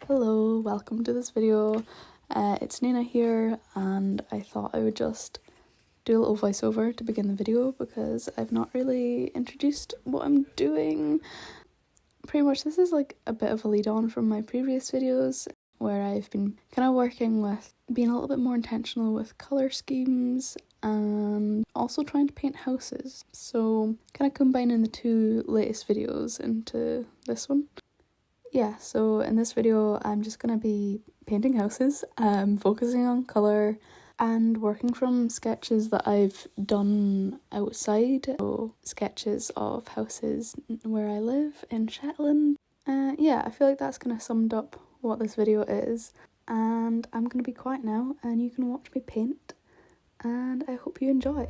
Hello, welcome to this video. It's Nina here, and I thought I would just do a little voiceover to begin the video because I've not really introduced what I'm doing. Pretty much this is like a bit of a lead on from my previous videos where I've been kind of working with being a little bit more intentional with colour schemes and also trying to paint houses. So kind of combining the two latest videos into this one. Yeah, so in this video I'm just going to be painting houses, focusing on colour and working from sketches that I've done outside. So sketches of houses where I live in Shetland. Yeah, I feel like that's kind of summed up what this video is. And I'm going to be quiet now and you can watch me paint, and I hope you enjoy.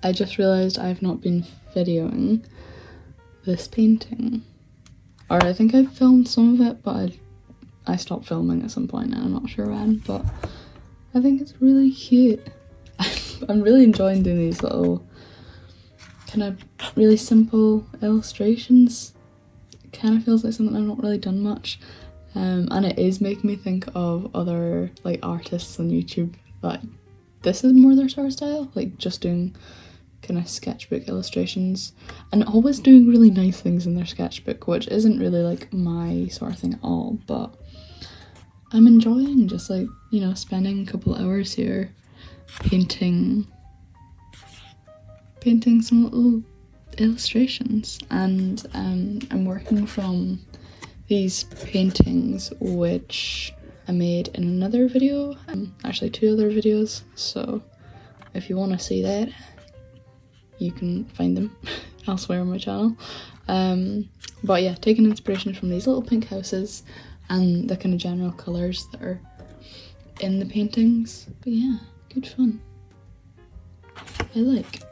I just realised I've not been videoing this painting. Or I think I've filmed some of it, but I stopped filming at some point and I'm not sure when, but I think it's really cute. I'm really enjoying doing these little kind of really simple illustrations. It kind of feels like something I've not really done much. And it is making me think of other like artists on YouTube, but this is more their sort of style, like just doing kind of sketchbook illustrations and always doing really nice things in their sketchbook, which isn't really like my sort of thing at all, but I'm enjoying just like, you know, spending a couple hours here painting some little illustrations. And I'm working from these paintings which I made in another video, actually 2 other videos, so if you want to see that you can find them elsewhere on my channel. But yeah, taking inspiration from these little pink houses and the kind of general colours that are in the paintings. But yeah, good fun. I like.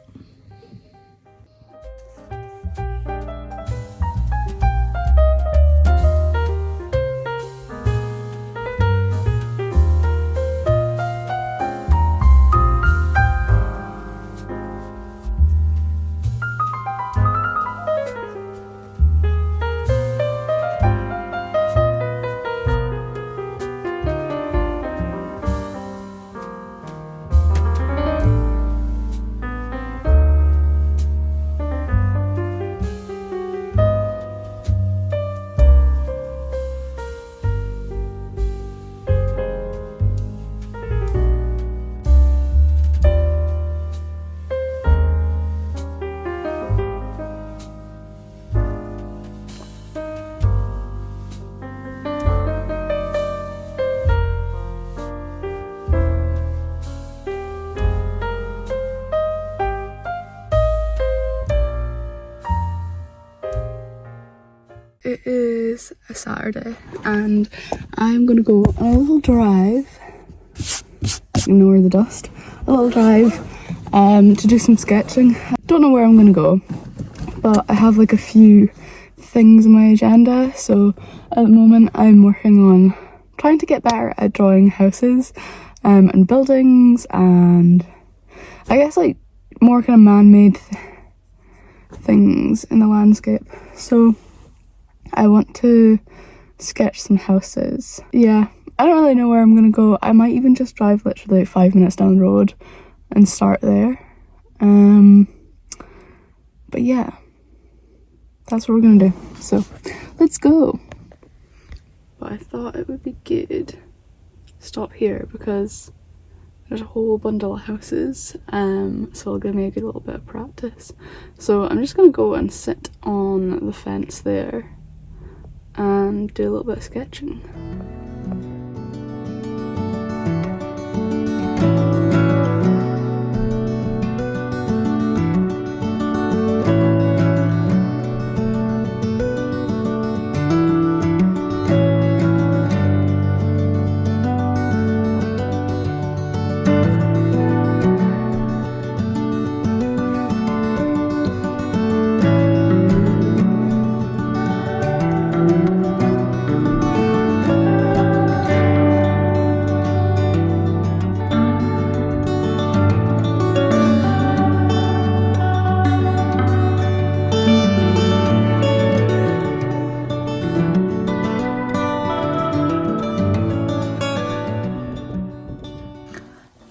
It is a Saturday and I'm gonna go on a little drive, ignore the dust, a little drive to do some sketching. Don't know where I'm gonna go, but I have like a few things on my agenda. So at the moment I'm working on trying to get better at drawing houses and buildings, and I guess like more kind of man-made things in the landscape. So I want to sketch some houses. Yeah, I don't really know where I'm gonna go. I might even just drive literally 5 minutes down the road and start there. But yeah, that's what we're gonna do. So let's go. But I thought it would be good to stop here because there's a whole bundle of houses, so it'll give me a good little bit of practice. So I'm just gonna go and sit on the fence there and do a little bit of sketching.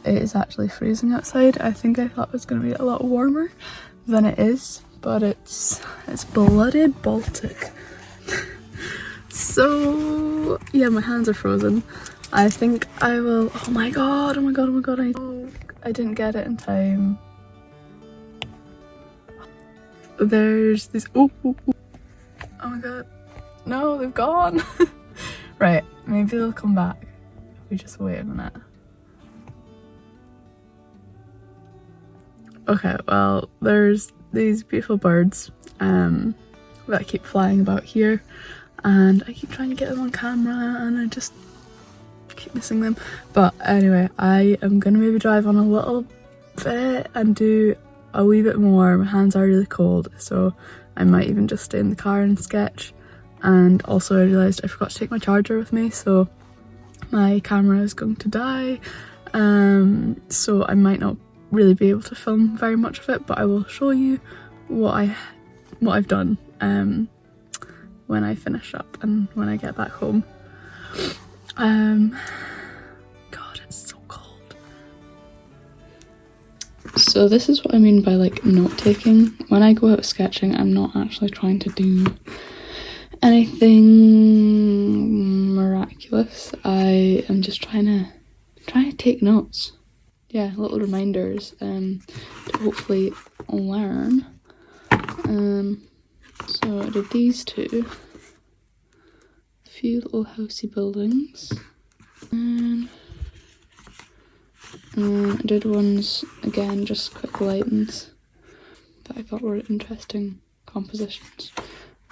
It is actually freezing outside. I think I thought it was going to be a lot warmer than it is, but it's bloody Baltic. So yeah, my hands are frozen. I think I will, oh my god, I didn't get it in time. There's these, oh my god, no, they've gone. Right, maybe they'll come back if we just wait a minute. Okay, well, there's these beautiful birds that keep flying about here, and I keep trying to get them on camera and I just keep missing them. But anyway, I am gonna maybe drive on a little bit and do a wee bit more. My hands are really cold, so I might even just stay in the car and sketch. And also I realised I forgot to take my charger with me, so my camera is going to die, so I might not really be able to film very much of it, but I will show you what I've done when I finish up and when I get back home. God, it's so cold. So this is what I mean by like note taking. When I go out sketching, I'm not actually trying to do anything miraculous. I am just trying to take notes. Yeah, little reminders to hopefully learn. So I did these two, a few little housey buildings, and I did ones again, just quick lightings that I thought were interesting compositions.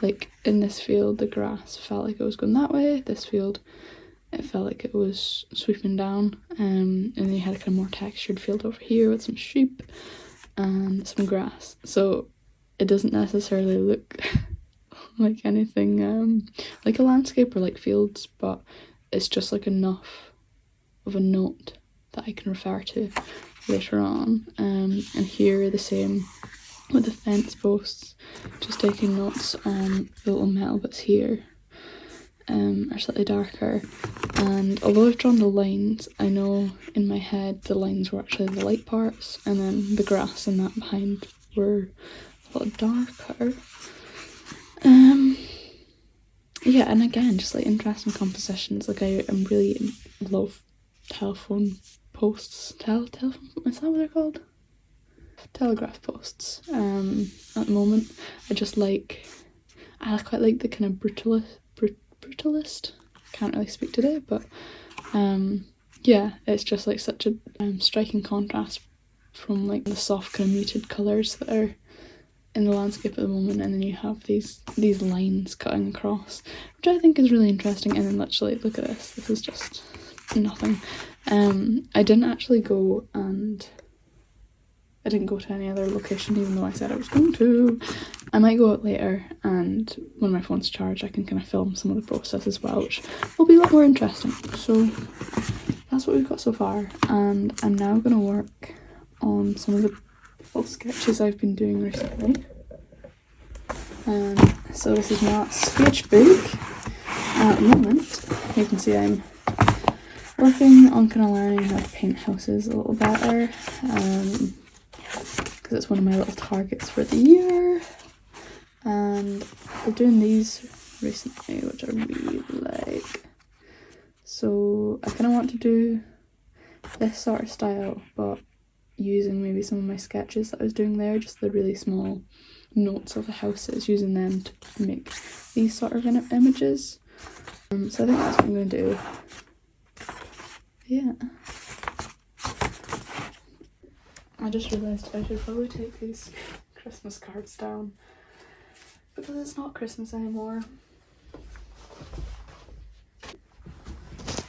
Like in this field, the grass felt like it was going that way. This field, it felt like it was sweeping down, and then you had a kind of more textured field over here with some sheep and some grass. So it doesn't necessarily look like anything like a landscape or like fields, but it's just like enough of a note that I can refer to later on. And here the same with the fence posts, just taking notes on the little metal bits here. Are slightly darker, and although I've drawn the lines, I know in my head the lines were actually the light parts, and then the grass and that behind were a lot darker. Yeah, and again, just like interesting compositions. Like I really love telephone posts. Telephone, is that what they're called? Telegraph posts. At the moment, I quite like the kind of brutalist. Can't really speak today, but yeah, it's just like such a striking contrast from like the soft kind of muted colours that are in the landscape at the moment, and then you have these lines cutting across, which I think is really interesting. And then literally, look at this is just nothing. I didn't actually go and I didn't go to any other location even though I said I was going to. I might go out later, and when my phone's charged I can kind of film some of the process as well, which will be a lot more interesting. So that's what we've got so far, and I'm now going to work on some of the little sketches I've been doing recently. So this is my sketchbook. At the moment you can see I'm working on kind of learning how to paint houses a little better, because it's one of my little targets for the year, and we're doing these recently, which I really like. So I kind of want to do this sort of style, but using maybe some of my sketches that I was doing there, just the really small notes of the houses, using them to make these sort of images. So I think that's what I'm going to do. Yeah. I just realised I should probably take these Christmas cards down because it's not Christmas anymore.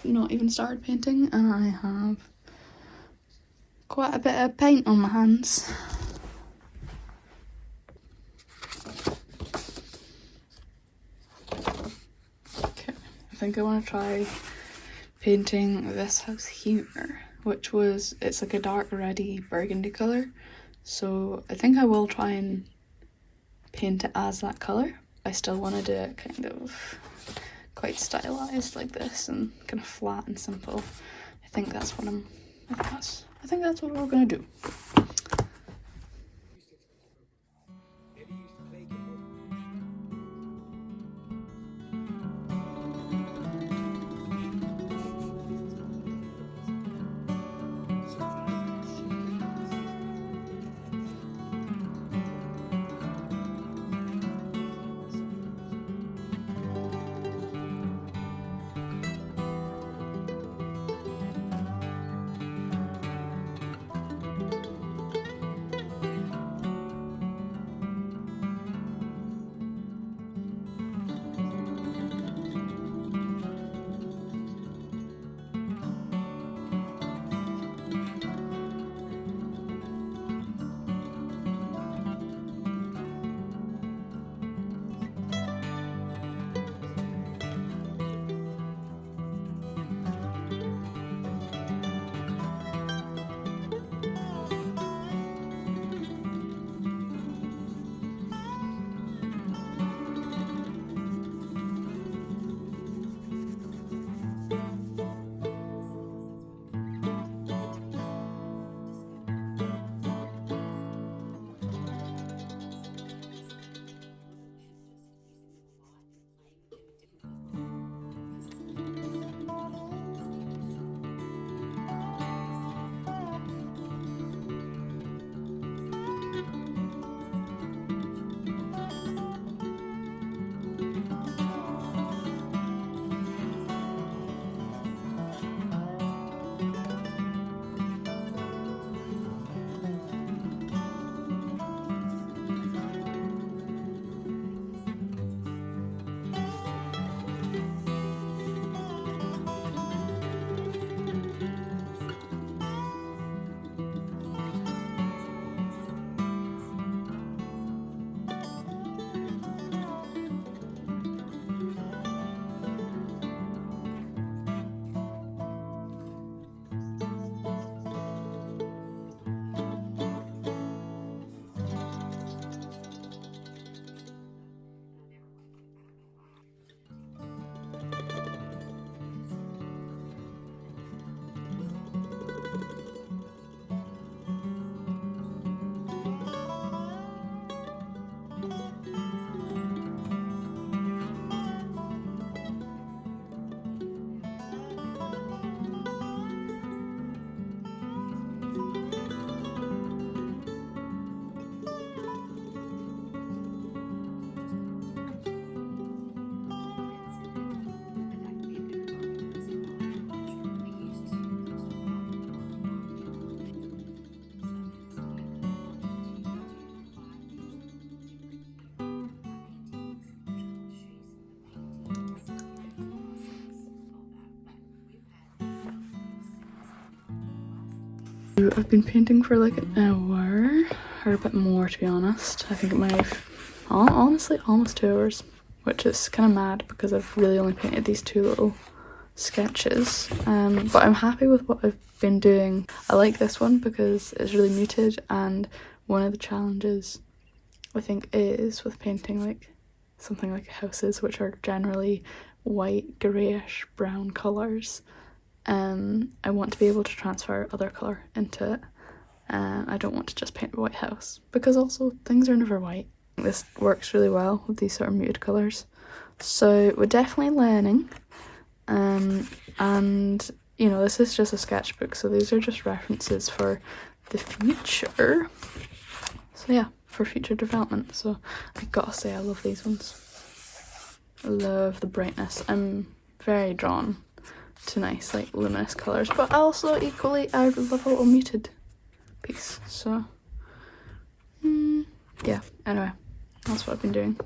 Not even started painting and I have quite a bit of paint on my hands. Okay, I think I want to try painting this house here, which was, it's like a dark reddy burgundy colour, so I think I will try and paint it as that colour. I still want to do it kind of quite stylised like this and kind of flat and simple. I think that's what we're gonna do. I've been painting for like an hour or a bit more to be honest. I think it might have, honestly, almost 2 hours, which is kind of mad because I've really only painted these 2 little sketches. But I'm happy with what I've been doing. I like this one because it's really muted, and one of the challenges I think is with painting like something like houses, which are generally white, greyish, brown colours. I want to be able to transfer other colour into it. I don't want to just paint a white house, because also things are never white. This works really well with these sort of muted colours. So we're definitely learning. And you know, this is just a sketchbook, so these are just references for the future. So yeah, for future development. So I gotta say, I love these ones. I love the brightness. I'm very drawn to nice like luminous colours, but also equally I love a little muted piece. So yeah, anyway, that's what I've been doing.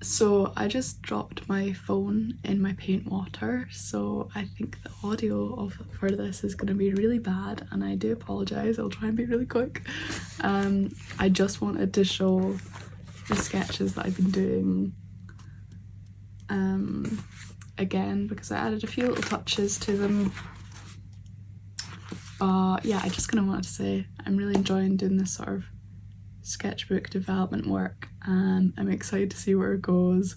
So I just dropped my phone in my paint water, so I think the audio for this is going to be really bad, and I do apologise. I'll try and be really quick. I just wanted to show the sketches that I've been doing again, because I added a few little touches to them. But yeah, I just kind of wanted to say I'm really enjoying doing this sort of sketchbook development work, and I'm excited to see where it goes.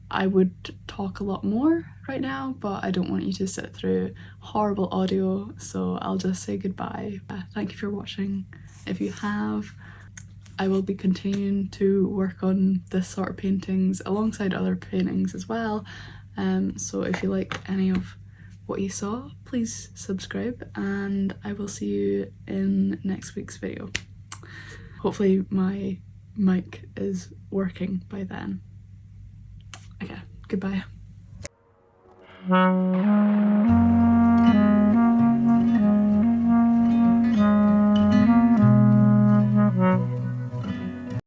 I would talk a lot more right now, but I don't want you to sit through horrible audio, so I'll just say goodbye. Thank you for watching. If you have, I will be continuing to work on this sort of paintings alongside other paintings as well. So if you like any of what you saw, please subscribe, and I will see you in next week's video. Hopefully my mic is working by then. Okay, goodbye.